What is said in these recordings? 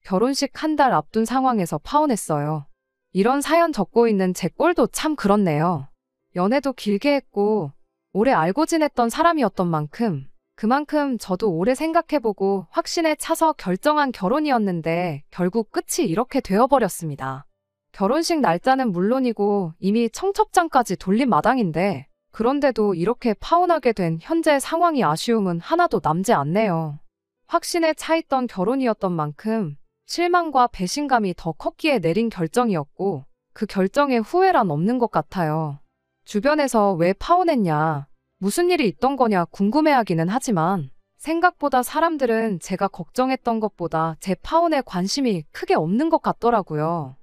결혼식 한 달 앞둔 상황에서 파혼했어요. 이런 사연 적고 있는 제 꼴도 참 그렇네요. 연애도 길게 했고 오래 알고 지냈던 사람이었던 만큼 그만큼 저도 오래 생각해보고 확신에 차서 결정한 결혼이었는데 결국 끝이 이렇게 되어버렸습니다. 결혼식 날짜는 물론이고 이미 청첩장까지 돌린 마당인데 그런데도 이렇게 파혼하게 된 현재 상황이 아쉬움은 하나도 남지 않네요. 확신에 차있던 결혼이었던 만큼 실망과 배신감이 더 컸기에 내린 결정이었고 그 결정에 후회란 없는 것 같아요. 주변에서 왜 파혼했냐, 무슨 일이 있던 거냐 궁금해하기는 하지만 생각보다 사람들은 제가 걱정했던 것보다 제 파혼에 관심이 크게 없는 것 같더라고요.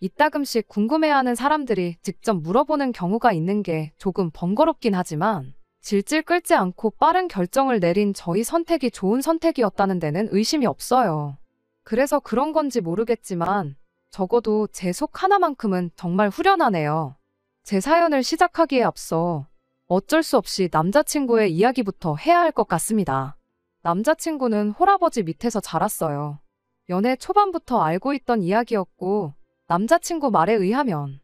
이따금씩 궁금해하는 사람들이 직접 물어보는 경우가 있는 게 조금 번거롭긴 하지만 질질 끌지 않고 빠른 결정을 내린 저희 선택이 좋은 선택이었다는 데는 의심이 없어요. 그래서 그런 건지 모르겠지만 적어도 제 속 하나만큼은 정말 후련하네요. 제 사연을 시작하기에 앞서 어쩔 수 없이 남자친구의 이야기부터 해야 할 것 같습니다. 남자친구는 홀아버지 밑에서 자랐어요. 연애 초반부터 알고 있던 이야기였고 남자친구 말에 의하면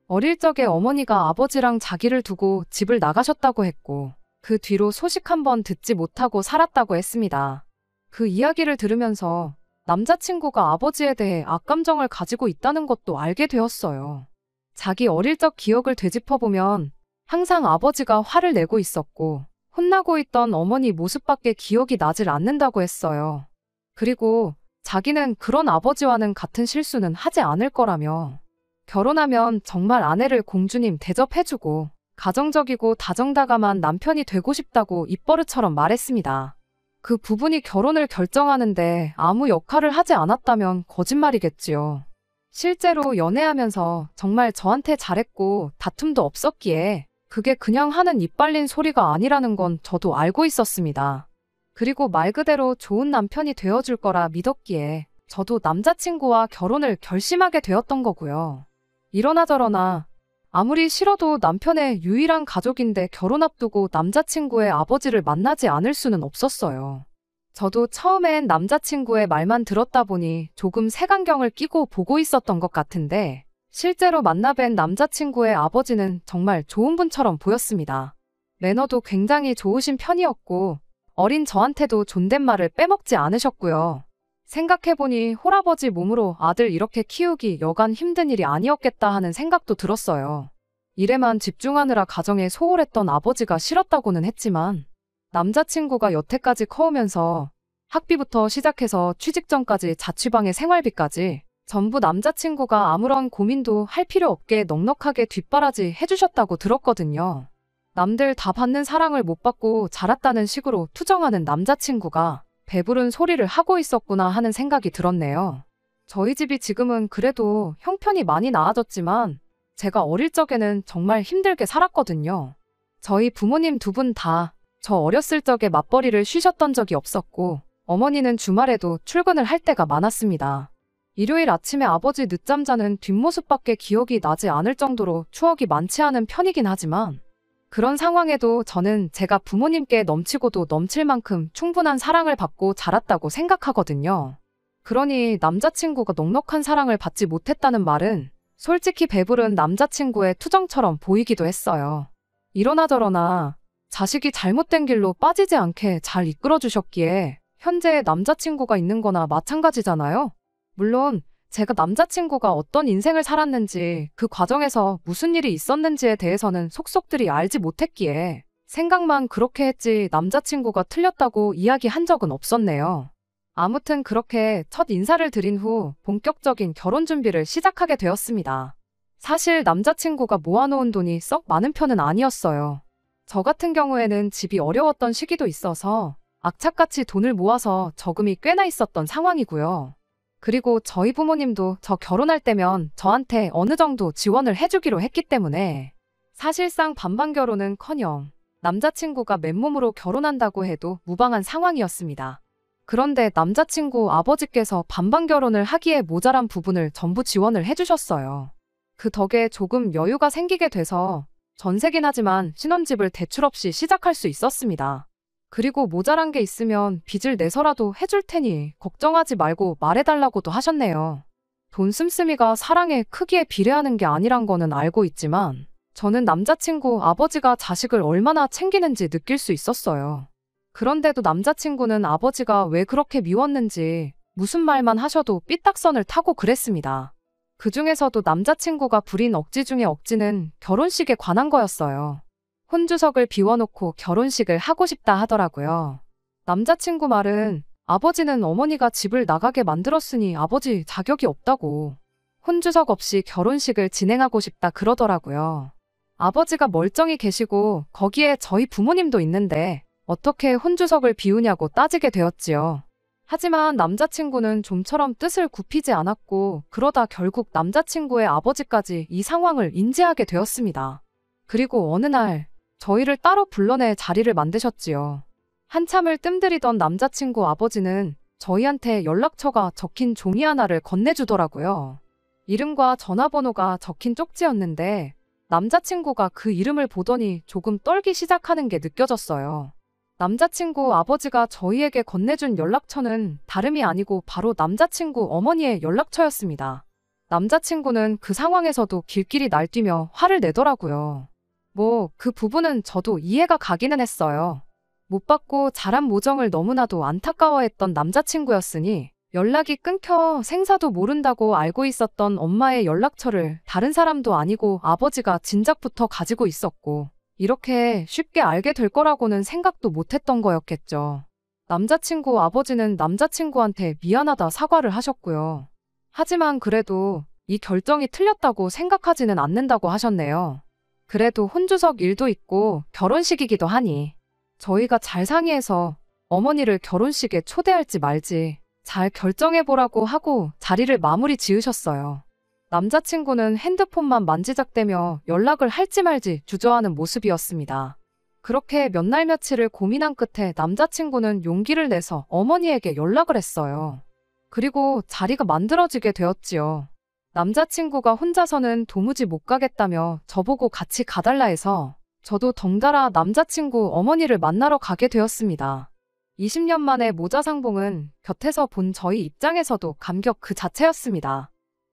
어릴 적에 어머니가 아버지랑 자기를 두고 집을 나가셨다고 했고 그 뒤로 소식 한 번 듣지 못하고 살았다고 했습니다. 그 이야기를 들으면서 남자친구가 아버지에 대해 악감정을 가지고 있다는 것도 알게 되었어요. 자기 어릴 적 기억을 되짚어보면 항상 아버지가 화를 내고 있었고 혼나고 있던 어머니 모습밖에 기억이 나질 않는다고 했어요. 그리고 자기는 그런 아버지와는 같은 실수는 하지 않을 거라며 결혼하면 정말 아내를 공주님 대접해주고 가정적이고 다정다감한 남편이 되고 싶다고 입버릇처럼 말했습니다. 그 부분이 결혼을 결정하는데 아무 역할을 하지 않았다면 거짓말이겠지요. 실제로 연애하면서 정말 저한테 잘했고 다툼도 없었기에 그게 그냥 하는 입 발린 소리가 아니라는 건 저도 알고 있었습니다. 그리고 말 그대로 좋은 남편이 되어줄 거라 믿었기에 저도 남자친구와 결혼을 결심하게 되었던 거고요. 이러나 저러나 아무리 싫어도 남편의 유일한 가족인데 결혼 앞두고 남자친구의 아버지를 만나지 않을 수는 없었어요. 저도 처음엔 남자친구의 말만 들었다 보니 조금 색안경을 끼고 보고 있었던 것 같은데 실제로 만나뵌 남자친구의 아버지는 정말 좋은 분처럼 보였습니다. 매너도 굉장히 좋으신 편이었고 어린 저한테도 존댓말을 빼먹지 않으셨고요. 생각해보니 홀아버지 몸으로 아들 이렇게 키우기 여간 힘든 일이 아니었겠다 하는 생각도 들었어요. 일에만 집중하느라 가정에 소홀했던 아버지가 싫었다고는 했지만 남자친구가 여태까지 커오면서 학비부터 시작해서 취직 전까지 자취방의 생활비까지 전부 남자친구가 아무런 고민도 할 필요 없게 넉넉하게 뒷바라지 해주셨다고 들었거든요. 남들 다 받는 사랑을 못 받고 자랐다는 식으로 투정하는 남자친구가 배부른 소리를 하고 있었구나 하는 생각이 들었네요. 저희 집이 지금은 그래도 형편이 많이 나아졌지만 제가 어릴 적에는 정말 힘들게 살았거든요. 저희 부모님 두 분 다 저 어렸을 적에 맞벌이를 쉬셨던 적이 없었고 어머니는 주말에도 출근을 할 때가 많았습니다. 일요일 아침에 아버지 늦잠 자는 뒷모습밖에 기억이 나지 않을 정도로 추억이 많지 않은 편이긴 하지만 그런 상황에도 저는 제가 부모님께 넘치고도 넘칠 만큼 충분한 사랑을 받고 자랐다고 생각하거든요. 그러니 남자친구가 넉넉한 사랑을 받지 못했다는 말은 솔직히 배부른 남자친구의 투정처럼 보이기도 했어요. 이러나 저러나 자식이 잘못된 길로 빠지지 않게 잘 이끌어주셨기에 현재의 남자친구가 있는 거나 마찬가지잖아요. 물론 제가 남자친구가 어떤 인생을 살았는지 그 과정에서 무슨 일이 있었는지에 대해서는 속속들이 알지 못했기에 생각만 그렇게 했지 남자친구가 틀렸다고 이야기한 적은 없었네요. 아무튼 그렇게 첫 인사를 드린 후 본격적인 결혼 준비를 시작하게 되었습니다. 사실 남자친구가 모아놓은 돈이 썩 많은 편은 아니었어요. 저 같은 경우에는 집이 어려웠던 시기도 있어서 악착같이 돈을 모아서 저금이 꽤나 있었던 상황이고요. 그리고 저희 부모님도 저 결혼할 때면 저한테 어느 정도 지원을 해주기로 했기 때문에 사실상 반반 결혼은커녕 남자친구가 맨몸으로 결혼한다고 해도 무방한 상황이었습니다. 그런데 남자친구 아버지께서 반반 결혼을 하기에 모자란 부분을 전부 지원을 해주셨어요. 그 덕에 조금 여유가 생기게 돼서 전세긴 하지만 신혼집을 대출 없이 시작할 수 있었습니다. 그리고 모자란 게 있으면 빚을 내서라도 해줄 테니 걱정하지 말고 말해달라고도 하셨네요. 돈 씀씀이가 사랑의 크기에 비례하는 게 아니란 거는 알고 있지만 저는 남자친구 아버지가 자식을 얼마나 챙기는지 느낄 수 있었어요. 그런데도 남자친구는 아버지가 왜 그렇게 미웠는지 무슨 말만 하셔도 삐딱선을 타고 그랬습니다. 그 중에서도 남자친구가 부린 억지 중에 억지는 결혼식에 관한 거였어요. 혼주석을 비워놓고 결혼식을 하고 싶다 하더라고요. 남자친구 말은 아버지는 어머니가 집을 나가게 만들었으니 아버지 자격이 없다고. 혼주석 없이 결혼식을 진행하고 싶다 그러더라고요. 아버지가 멀쩡히 계시고 거기에 저희 부모님도 있는데 어떻게 혼주석을 비우냐고 따지게 되었지요. 하지만 남자친구는 좀처럼 뜻을 굽히지 않았고 그러다 결국 남자친구의 아버지까지 이 상황을 인지하게 되었습니다. 그리고 어느 날 저희를 따로 불러내 자리를 만드셨지요. 한참을 뜸들이던 남자친구 아버지는 저희한테 연락처가 적힌 종이 하나를 건네주더라고요. 이름과 전화번호가 적힌 쪽지였는데 남자친구가 그 이름을 보더니 조금 떨기 시작하는 게 느껴졌어요. 남자친구 아버지가 저희에게 건네준 연락처는 다름이 아니고 바로 남자친구 어머니의 연락처였습니다. 남자친구는 그 상황에서도 길길이 날뛰며 화를 내더라고요. 그 부분은 저도 이해가 가기는 했어요. 못 받고 자란 모정을 너무나도 안타까워했던 남자친구였으니 연락이 끊겨 생사도 모른다고 알고 있었던 엄마의 연락처를 다른 사람도 아니고 아버지가 진작부터 가지고 있었고 이렇게 쉽게 알게 될 거라고는 생각도 못했던 거였겠죠. 남자친구 아버지는 남자친구한테 미안하다 사과를 하셨고요. 하지만 그래도 이 결정이 틀렸다고 생각하지는 않는다고 하셨네요. 그래도 혼주석 일도 있고 결혼식이기도 하니 저희가 잘 상의해서 어머니를 결혼식에 초대할지 말지 잘 결정해보라고 하고 자리를 마무리 지으셨어요. 남자친구는 핸드폰만 만지작대며 연락을 할지 말지 주저하는 모습이었습니다. 그렇게 몇 날 며칠을 고민한 끝에 남자친구는 용기를 내서 어머니에게 연락을 했어요. 그리고 자리가 만들어지게 되었지요. 남자친구가 혼자서는 도무지 못 가겠다며 저보고 같이 가달라 해서 저도 덩달아 남자친구 어머니를 만나러 가게 되었습니다. 20년 만에 모자상봉은 곁에서 본 저희 입장에서도 감격 그 자체였습니다.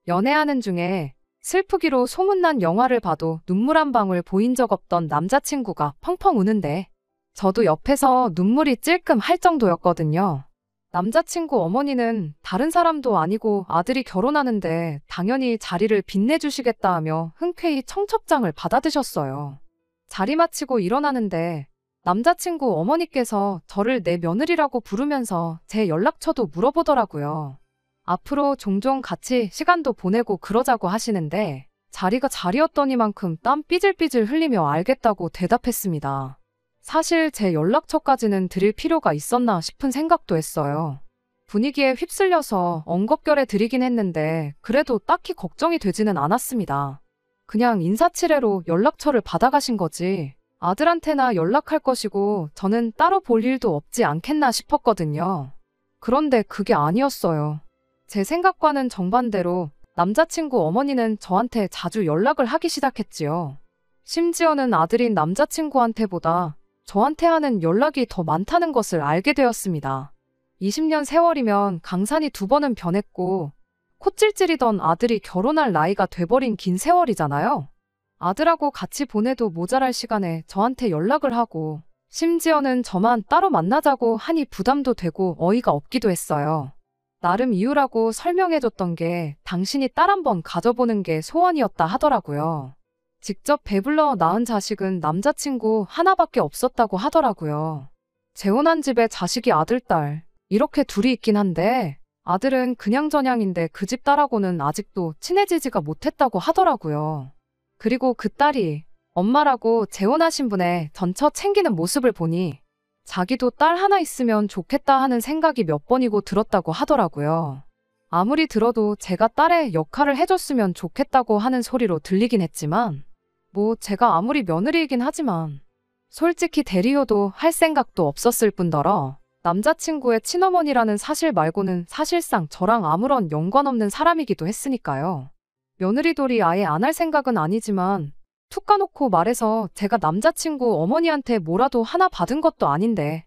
연애하는 중에 슬프기로 소문난 영화를 봐도 눈물 한 방울 보인 적 없던 남자친구가 펑펑 우는데 저도 옆에서 눈물이 찔끔 할 정도였거든요. 남자친구 어머니는 다른 사람도 아니고 아들이 결혼하는데 당연히 자리를 빛내주시겠다 하며 흔쾌히 청첩장을 받아드셨어요. 자리 마치고 일어나는데 남자친구 어머니께서 저를 내 며느리라고 부르면서 제 연락처도 물어보더라고요. 앞으로 종종 같이 시간도 보내고 그러자고 하시는데 자리가 자리였더니만큼 땀 삐질삐질 흘리며 알겠다고 대답했습니다. 사실 제 연락처까지는 드릴 필요가 있었나 싶은 생각도 했어요. 분위기에 휩쓸려서 엉겁결에 드리긴 했는데 그래도 딱히 걱정이 되지는 않았습니다. 그냥 인사치레로 연락처를 받아가신 거지 아들한테나 연락할 것이고 저는 따로 볼 일도 없지 않겠나 싶었거든요. 그런데 그게 아니었어요. 제 생각과는 정반대로 남자친구 어머니는 저한테 자주 연락을 하기 시작했지요. 심지어는 아들인 남자친구한테보다 저한테 하는 연락이 더 많다는 것을 알게 되었습니다. 20년 세월이면 강산이 2번은 변했고 콧질질이던 아들이 결혼할 나이가 돼버린 긴 세월이잖아요. 아들하고 같이 보내도 모자랄 시간에 저한테 연락을 하고 심지어는 저만 따로 만나자고 하니 부담도 되고 어이가 없기도 했어요. 나름 이유라고 설명해줬던 게 당신이 딸 한번 가져보는 게 소원이었다 하더라고요. 직접 배불러 낳은 자식은 남자친구 하나밖에 없었다고 하더라고요. 재혼한 집에 자식이 아들, 딸 이렇게 둘이 있긴 한데 아들은 그냥저냥인데 그 집 딸하고는 아직도 친해지지가 못했다고 하더라고요. 그리고 그 딸이 엄마라고 재혼하신 분의 전처 챙기는 모습을 보니 자기도 딸 하나 있으면 좋겠다 하는 생각이 몇 번이고 들었다고 하더라고요. 아무리 들어도 제가 딸의 역할을 해줬으면 좋겠다고 하는 소리로 들리긴 했지만 제가 아무리 며느리이긴 하지만 솔직히 대리효도 할 생각도 없었을 뿐더러 남자친구의 친어머니라는 사실 말고는 사실상 저랑 아무런 연관없는 사람이기도 했으니까요. 며느리돌이 아예 안 할 생각은 아니지만 툭 까놓고 말해서 제가 남자친구 어머니한테 뭐라도 하나 받은 것도 아닌데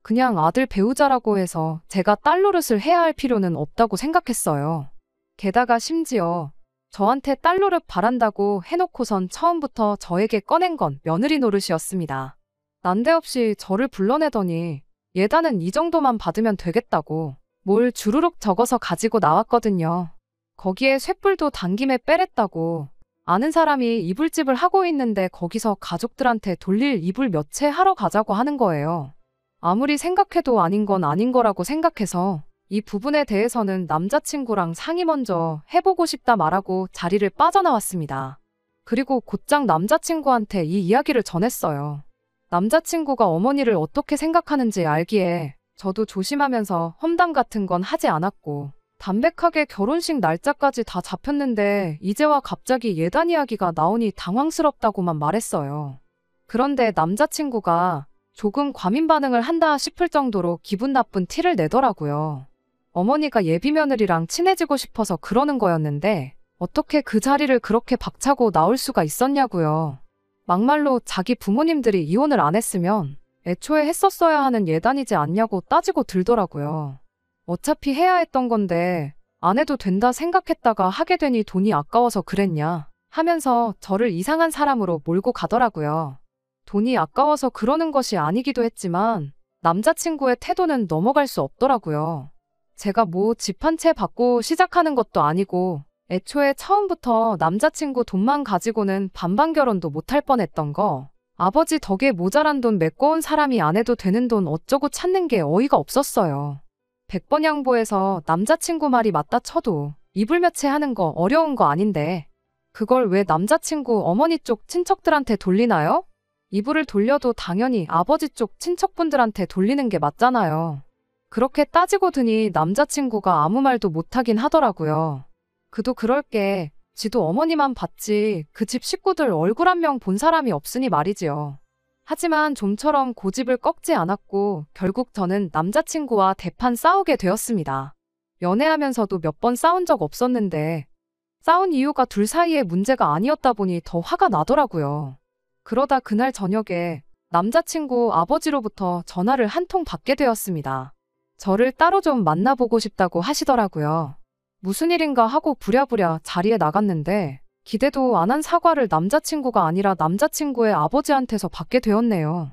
그냥 아들 배우자라고 해서 제가 딸 노릇을 해야 할 필요는 없다고 생각했어요. 게다가 심지어 저한테 딸 노릇 바란다고 해놓고선 처음부터 저에게 꺼낸 건 며느리 노릇이었습니다. 난데없이 저를 불러내더니 예단은 이 정도만 받으면 되겠다고 뭘 주르륵 적어서 가지고 나왔거든요. 거기에 쇳불도 당김에 빼랬다고 아는 사람이 이불집을 하고 있는데 거기서 가족들한테 돌릴 이불 몇 채 하러 가자고 하는 거예요. 아무리 생각해도 아닌 건 아닌 거라고 생각해서 이 부분에 대해서는 남자친구랑 상의 먼저 해보고 싶다 말하고 자리를 빠져나왔습니다. 그리고 곧장 남자친구한테 이 이야기를 전했어요. 남자친구가 어머니를 어떻게 생각하는지 알기에 저도 조심하면서 험담 같은 건 하지 않았고 담백하게 결혼식 날짜까지 다 잡혔는데 이제와 갑자기 예단 이야기가 나오니 당황스럽다고만 말했어요. 그런데 남자친구가 조금 과민 반응을 한다 싶을 정도로 기분 나쁜 티를 내더라고요. 어머니가 예비 며느리랑 친해지고 싶어서 그러는 거였는데 어떻게 그 자리를 그렇게 박차고 나올 수가 있었냐고요. 막말로 자기 부모님들이 이혼을 안 했으면 애초에 했었어야 하는 예단이지 않냐고 따지고 들더라고요. 어차피 해야 했던 건데 안 해도 된다 생각했다가 하게 되니 돈이 아까워서 그랬냐 하면서 저를 이상한 사람으로 몰고 가더라고요. 돈이 아까워서 그러는 것이 아니기도 했지만 남자친구의 태도는 넘어갈 수 없더라고요. 제가 뭐 집 한 채 받고 시작하는 것도 아니고 애초에 처음부터 남자친구 돈만 가지고는 반반 결혼도 못할 뻔했던 거 아버지 덕에 모자란 돈 메꿔온 사람이 안 해도 되는 돈 어쩌고 찾는 게 어이가 없었어요. 100번 양보해서 남자친구 말이 맞다 쳐도 이불 몇 채 하는 거 어려운 거 아닌데 그걸 왜 남자친구 어머니 쪽 친척들한테 돌리나요? 이불을 돌려도 당연히 아버지 쪽 친척분들한테 돌리는 게 맞잖아요. 그렇게 따지고 드니 남자친구가 아무 말도 못하긴 하더라고요. 그도 그럴 게 지도 어머니만 봤지 그 집 식구들 얼굴 한 명 본 사람이 없으니 말이지요. 하지만 좀처럼 고집을 꺾지 않았고 결국 저는 남자친구와 대판 싸우게 되었습니다. 연애하면서도 몇 번 싸운 적 없었는데 싸운 이유가 둘 사이의 문제가 아니었다 보니 더 화가 나더라고요. 그러다 그날 저녁에 남자친구 아버지로부터 전화를 한 통 받게 되었습니다. 저를 따로 좀 만나보고 싶다고 하시더라고요. 무슨 일인가 하고 부랴부랴 자리에 나갔는데 기대도 안 한 사과를 남자친구가 아니라 남자친구의 아버지한테서 받게 되었네요.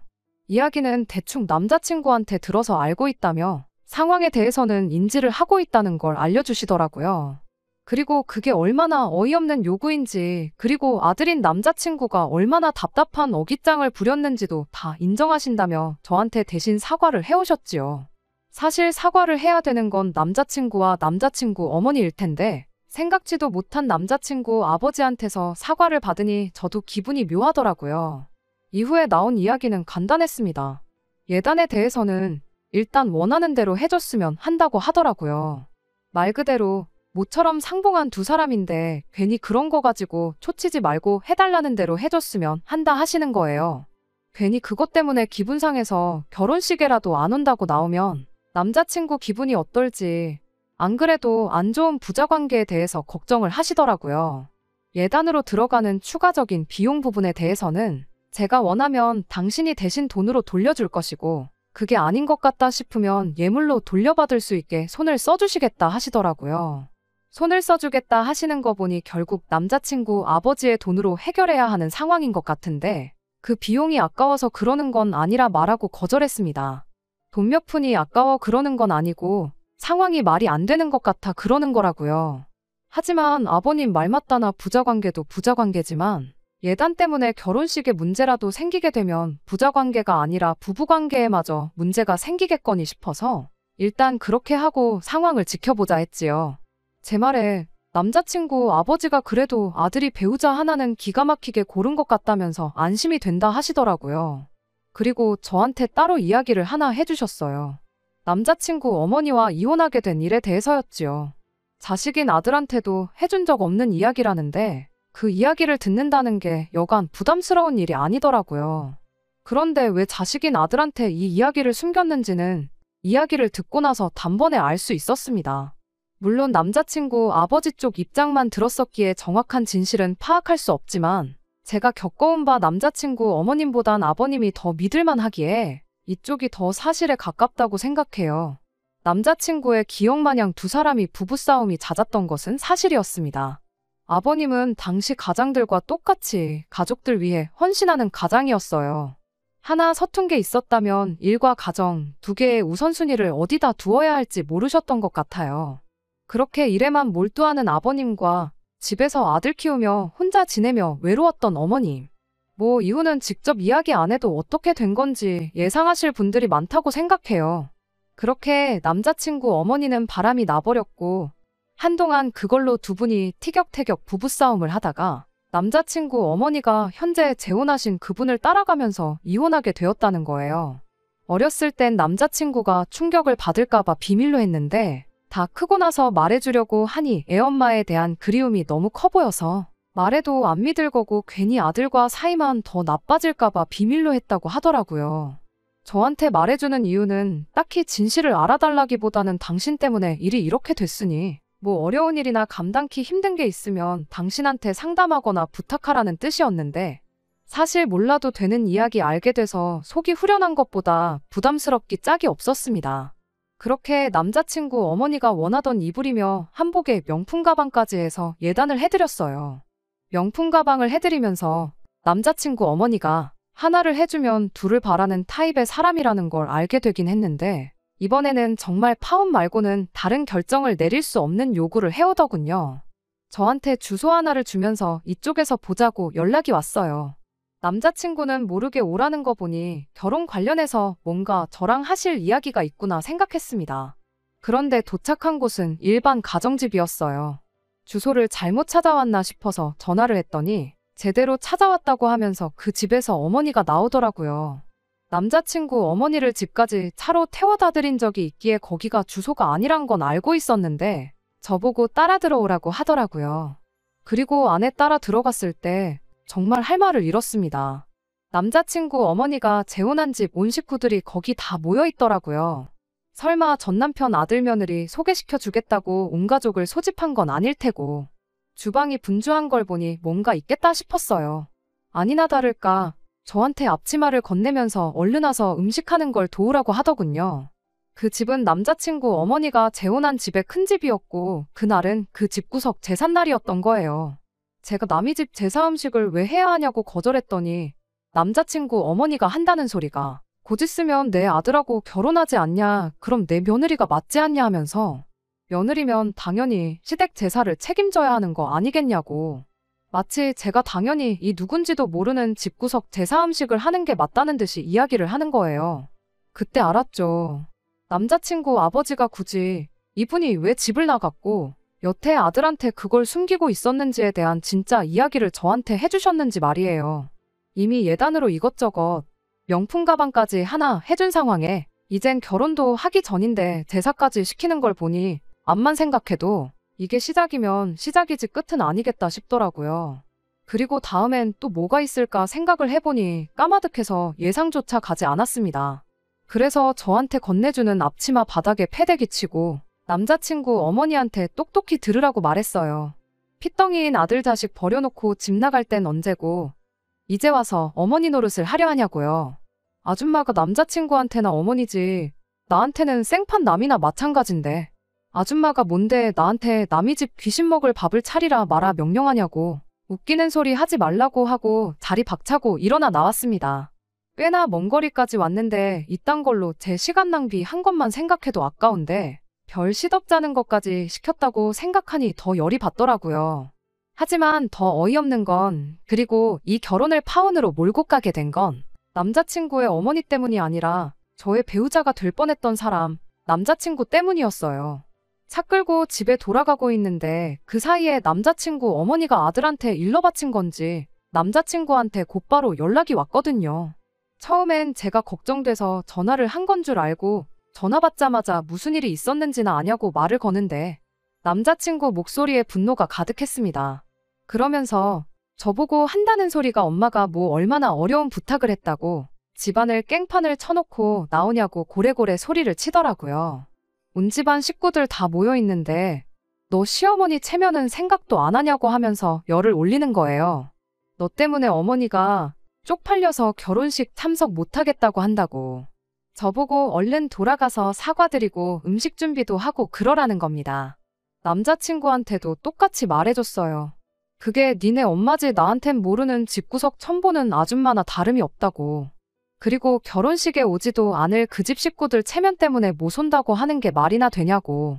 이야기는 대충 남자친구한테 들어서 알고 있다며 상황에 대해서는 인지를 하고 있다는 걸 알려주시더라고요. 그리고 그게 얼마나 어이없는 요구인지 그리고 아들인 남자친구가 얼마나 답답한 어깃장을 부렸는지도 다 인정하신다며 저한테 대신 사과를 해오셨지요. 사실 사과를 해야 되는 건 남자친구와 남자친구 어머니일 텐데 생각지도 못한 남자친구 아버지한테서 사과를 받으니 저도 기분이 묘하더라고요. 이후에 나온 이야기는 간단했습니다. 예단에 대해서는 일단 원하는 대로 해줬으면 한다고 하더라고요. 말 그대로 모처럼 상봉한 두 사람인데 괜히 그런 거 가지고 초치지 말고 해달라는 대로 해줬으면 한다 하시는 거예요. 괜히 그것 때문에 기분 상해서 결혼식에라도 안 온다고 나오면 남자친구 기분이 어떨지 안 그래도 안 좋은 부자 관계에 대해서 걱정을 하시더라고요. 예단으로 들어가는 추가적인 비용 부분에 대해서는 제가 원하면 당신이 대신 돈으로 돌려줄 것이고 그게 아닌 것 같다 싶으면 예물로 돌려받을 수 있게 손을 써주시겠다 하시더라고요. 손을 써주겠다 하시는 거 보니 결국 남자친구 아버지의 돈으로 해결해야 하는 상황인 것 같은데 그 비용이 아까워서 그러는 건 아니라 말하고 거절했습니다. 돈 몇 푼이 아까워 그러는 건 아니고 상황이 말이 안 되는 것 같아 그러는 거라고요. 하지만 아버님 말 맞다나 부자관계도 부자관계지만 예단 때문에 결혼식에 문제라도 생기게 되면 부자관계가 아니라 부부관계에마저 문제가 생기겠거니 싶어서 일단 그렇게 하고 상황을 지켜보자 했지요. 제 말에 남자친구 아버지가 그래도 아들이 배우자 하나는 기가 막히게 고른 것 같다면서 안심이 된다 하시더라고요. 그리고 저한테 따로 이야기를 하나 해주셨어요. 남자친구 어머니와 이혼하게 된 일에 대해서였지요. 자식인 아들한테도 해준 적 없는 이야기라는데 그 이야기를 듣는다는 게 여간 부담스러운 일이 아니더라고요. 그런데 왜 자식인 아들한테 이 이야기를 숨겼는지는 이야기를 듣고 나서 단번에 알 수 있었습니다. 물론 남자친구 아버지 쪽 입장만 들었었기에 정확한 진실은 파악할 수 없지만 제가 겪어온 바 남자친구 어머님보단 아버님이 더 믿을만 하기에 이쪽이 더 사실에 가깝다고 생각해요. 남자친구의 기억 마냥 두 사람이 부부싸움이 잦았던 것은 사실이었습니다. 아버님은 당시 가장들과 똑같이 가족들 위해 헌신하는 가장이었어요. 하나 서툰 게 있었다면 일과 가정 두 개의 우선순위를 어디다 두어야 할지 모르셨던 것 같아요. 그렇게 일에만 몰두하는 아버님과 집에서 아들 키우며 혼자 지내며 외로웠던 어머님. 뭐 이유는 직접 이야기 안 해도 어떻게 된 건지 예상하실 분들이 많다고 생각해요. 그렇게 남자친구 어머니는 바람이 나버렸고 한동안 그걸로 두 분이 티격태격 부부싸움을 하다가 남자친구 어머니가 현재 재혼하신 그분을 따라가면서 이혼하게 되었다는 거예요. 어렸을 땐 남자친구가 충격을 받을까봐 비밀로 했는데 다 크고 나서 말해주려고 하니 애엄마에 대한 그리움이 너무 커 보여서 말해도 안 믿을 거고 괜히 아들과 사이만 더 나빠질까봐 비밀로 했다고 하더라고요. 저한테 말해주는 이유는 딱히 진실을 알아달라기보다는 당신 때문에 일이 이렇게 됐으니 뭐 어려운 일이나 감당키 힘든 게 있으면 당신한테 상담하거나 부탁하라는 뜻이었는데 사실 몰라도 되는 이야기 알게 돼서 속이 후련한 것보다 부담스럽기 짝이 없었습니다. 그렇게 남자친구 어머니가 원하던 이불이며 한복에 명품 가방까지 해서 예단을 해드렸어요. 명품 가방을 해드리면서 남자친구 어머니가 하나를 해주면 둘을 바라는 타입의 사람이라는 걸 알게 되긴 했는데 이번에는 정말 파혼 말고는 다른 결정을 내릴 수 없는 요구를 해오더군요. 저한테 주소 하나를 주면서 이쪽에서 보자고 연락이 왔어요. 남자친구는 모르게 오라는 거 보니 결혼 관련해서 뭔가 저랑 하실 이야기가 있구나 생각했습니다. 그런데 도착한 곳은 일반 가정집이었어요. 주소를 잘못 찾아왔나 싶어서 전화를 했더니 제대로 찾아왔다고 하면서 그 집에서 어머니가 나오더라고요. 남자친구 어머니를 집까지 차로 태워다 드린 적이 있기에 거기가 주소가 아니란 건 알고 있었는데 저보고 따라 들어오라고 하더라고요. 그리고 안에 따라 들어갔을 때 정말 할 말을 잃었습니다. 남자친구 어머니가 재혼한 집 온 식구들이 거기 다 모여 있더라고요. 설마 전남편 아들 며느리 소개시켜 주겠다고 온 가족을 소집한 건 아닐 테고 주방이 분주한 걸 보니 뭔가 있겠다 싶었어요. 아니나 다를까 저한테 앞치마를 건네면서 얼른 와서 음식하는 걸 도우라고 하더군요. 그 집은 남자친구 어머니가 재혼한 집의 큰 집이었고 그날은 그 집구석 제삿날이었던 거예요. 제가 남의 집 제사 음식을 왜 해야 하냐고 거절했더니 남자친구 어머니가 한다는 소리가 곧 있으면 내 아들하고 결혼하지 않냐, 그럼 내 며느리가 맞지 않냐 하면서 며느리면 당연히 시댁 제사를 책임져야 하는 거 아니겠냐고. 마치 제가 당연히 이 누군지도 모르는 집구석 제사 음식을 하는 게 맞다는 듯이 이야기를 하는 거예요. 그때 알았죠. 남자친구 아버지가 굳이 이분이 왜 집을 나갔고 여태 아들한테 그걸 숨기고 있었는지에 대한 진짜 이야기를 저한테 해주셨는지 말이에요. 이미 예단으로 이것저것 명품 가방까지 하나 해준 상황에 이젠 결혼도 하기 전인데 제사까지 시키는 걸 보니 암만 생각해도 이게 시작이면 시작이지 끝은 아니겠다 싶더라고요. 그리고 다음엔 또 뭐가 있을까 생각을 해보니 까마득해서 예상조차 가지 않았습니다. 그래서 저한테 건네주는 앞치마 바닥에 패대기 치고 남자친구 어머니한테 똑똑히 들으라고 말했어요. 핏덩이인 아들 자식 버려놓고 집 나갈 땐 언제고 이제 와서 어머니 노릇을 하려 하냐고요. 아줌마가 남자친구한테나 어머니지 나한테는 생판 남이나 마찬가지인데 아줌마가 뭔데 나한테 남이 집 귀신 먹을 밥을 차리라 마라 명령하냐고. 웃기는 소리 하지 말라고 하고 자리 박차고 일어나 나왔습니다. 꽤나 먼 거리까지 왔는데 이딴 걸로 제 시간 낭비한 것만 생각해도 아까운데 별 시덥잖은 것까지 시켰다고 생각하니 더 열이 받더라고요. 하지만 더 어이없는 건 그리고 이 결혼을 파혼으로 몰고 가게 된 건 남자친구의 어머니 때문이 아니라 저의 배우자가 될 뻔했던 사람 남자친구 때문이었어요. 차 끌고 집에 돌아가고 있는데 그 사이에 남자친구 어머니가 아들한테 일러 바친 건지 남자친구한테 곧바로 연락이 왔거든요. 처음엔 제가 걱정돼서 전화를 한 건 줄 알고 전화 받자마자 무슨 일이 있었는지나 아냐고 말을 거는데 남자친구 목소리에 분노가 가득했습니다. 그러면서 저보고 한다는 소리가 엄마가 뭐 얼마나 어려운 부탁을 했다고 집안을 깽판을 쳐놓고 나오냐고 고래고래 소리를 치더라고요. 온 집안 식구들 다 모여 있는데 너 시어머니 체면은 생각도 안 하냐고 하면서 열을 올리는 거예요. 너 때문에 어머니가 쪽팔려서 결혼식 참석 못하겠다고 한다고. 저보고 얼른 돌아가서 사과드리고 음식 준비도 하고 그러라는 겁니다. 남자친구한테도 똑같이 말해줬어요. 그게 니네 엄마지 나한텐 모르는 집구석 첨보는 아줌마나 다름이 없다고. 그리고 결혼식에 오지도 않을 그 집 식구들 체면 때문에 못 온다고 하는 게 말이나 되냐고.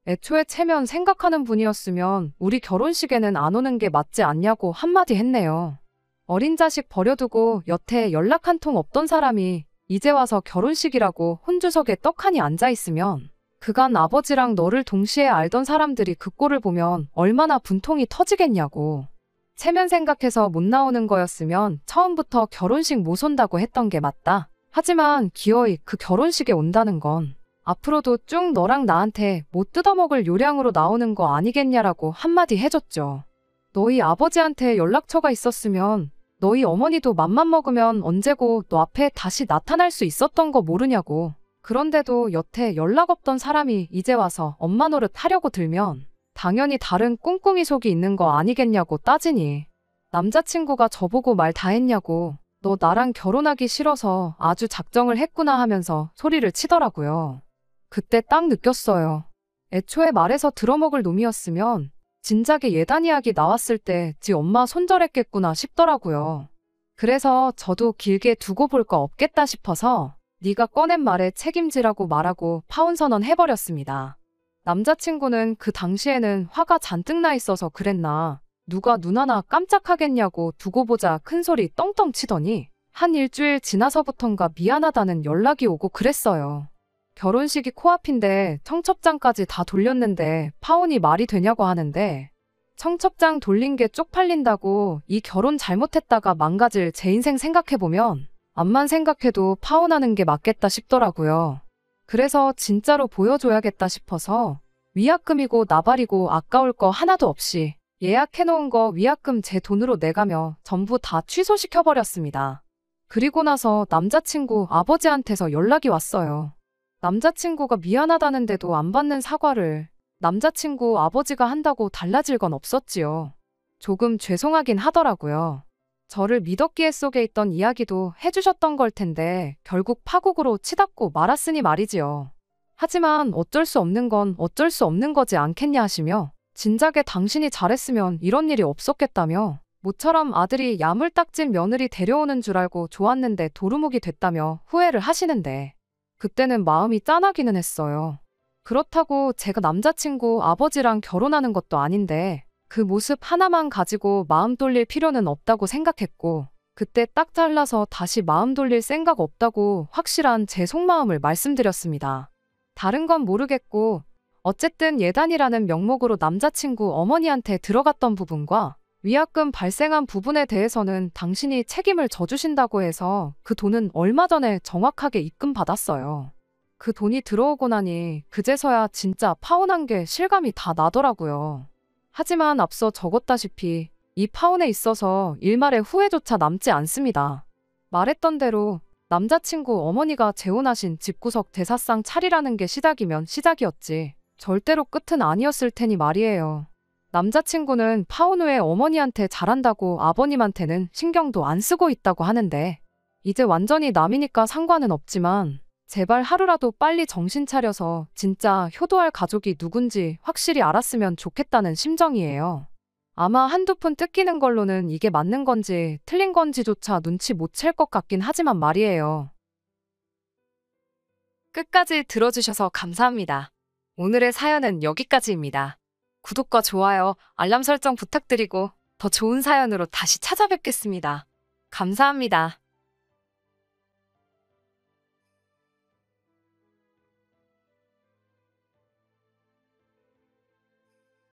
애초에 체면 생각하는 분이었으면 우리 결혼식에는 안 오는 게 맞지 않냐고 한마디 했네요. 어린 자식 버려두고 여태 연락 한 통 없던 사람이 이제 와서 결혼식이라고 혼주석에 떡하니 앉아있으면 그간 아버지랑 너를 동시에 알던 사람들이 그 꼴을 보면 얼마나 분통이 터지겠냐고. 체면 생각해서 못 나오는 거였으면 처음부터 결혼식 못 온다고 했던 게 맞다. 하지만 기어이 그 결혼식에 온다는 건 앞으로도 쭉 너랑 나한테 못 뜯어먹을 요량으로 나오는 거 아니겠냐라고 한마디 해줬죠. 너희 아버지한테 연락처가 있었으면 너희 어머니도 맘만 먹으면 언제고 너 앞에 다시 나타날 수 있었던 거 모르냐고. 그런데도 여태 연락 없던 사람이 이제 와서 엄마 노릇 하려고 들면 당연히 다른 꿍꿍이 속이 있는 거 아니겠냐고 따지니 남자친구가 저보고 말 다 했냐고 너 나랑 결혼하기 싫어서 아주 작정을 했구나 하면서 소리를 치더라고요. 그때 딱 느꼈어요. 애초에 말해서 들어먹을 놈이었으면 진작에 예단 이야기 나왔을 때 지 엄마 손절했겠구나 싶더라고요. 그래서 저도 길게 두고 볼 거 없겠다 싶어서 네가 꺼낸 말에 책임지라고 말하고 파혼 선언 해버렸습니다. 남자친구는 그 당시에는 화가 잔뜩 나 있어서 그랬나 누가 눈 하나 깜짝하겠냐고 두고 보자 큰 소리 떵떵 치더니 한 일주일 지나서부턴가 미안하다는 연락이 오고 그랬어요. 결혼식이 코앞인데 청첩장까지 다 돌렸는데 파혼이 말이 되냐고 하는데 청첩장 돌린 게 쪽팔린다고 이 결혼 잘못했다가 망가질 제 인생 생각해보면 암만 생각해도 파혼하는 게 맞겠다 싶더라고요. 그래서 진짜로 보여줘야겠다 싶어서 위약금이고 나발이고 아까울 거 하나도 없이 예약해놓은 거 위약금 제 돈으로 내가며 전부 다 취소시켜버렸습니다. 그리고 나서 남자친구 아버지한테서 연락이 왔어요. 남자친구가 미안하다는데도 안 받는 사과를 남자친구 아버지가 한다고 달라질 건 없었지요. 조금 죄송하긴 하더라고요. 저를 미덕기에 속에 있던 이야기도 해주셨던 걸 텐데 결국 파국으로 치닫고 말았으니 말이지요. 하지만 어쩔 수 없는 건 어쩔 수 없는 거지 않겠냐 하시며 진작에 당신이 잘했으면 이런 일이 없었겠다며 모처럼 아들이 야물딱진 며느리 데려오는 줄 알고 좋았는데 도루묵이 됐다며 후회를 하시는데 그때는 마음이 짠하기는 했어요. 그렇다고 제가 남자친구 아버지랑 결혼하는 것도 아닌데 그 모습 하나만 가지고 마음 돌릴 필요는 없다고 생각했고 그때 딱 잘라서 다시 마음 돌릴 생각 없다고 확실한 제 속마음을 말씀드렸습니다. 다른 건 모르겠고 어쨌든 예단이라는 명목으로 남자친구 어머니한테 들어갔던 부분과 위약금 발생한 부분에 대해서는 당신이 책임을 져주신다고 해서 그 돈은 얼마 전에 정확하게 입금받았어요. 그 돈이 들어오고 나니 그제서야 진짜 파혼한 게 실감이 다 나더라고요. 하지만 앞서 적었다시피 이 파혼에 있어서 일말의 후회조차 남지 않습니다. 말했던 대로 남자친구 어머니가 재혼하신 집구석 대사상 차리라는 게 시작이면 시작이었지 절대로 끝은 아니었을 테니 말이에요. 남자친구는 파혼 후에 어머니한테 잘한다고 아버님한테는 신경도 안 쓰고 있다고 하는데 이제 완전히 남이니까 상관은 없지만 제발 하루라도 빨리 정신 차려서 진짜 효도할 가족이 누군지 확실히 알았으면 좋겠다는 심정이에요. 아마 한두 푼 뜯기는 걸로는 이게 맞는 건지 틀린 건지조차 눈치 못 챌 것 같긴 하지만 말이에요. 끝까지 들어주셔서 감사합니다. 오늘의 사연은 여기까지입니다. 구독과 좋아요, 알람 설정 부탁드리고 더 좋은 사연으로 다시 찾아뵙겠습니다. 감사합니다.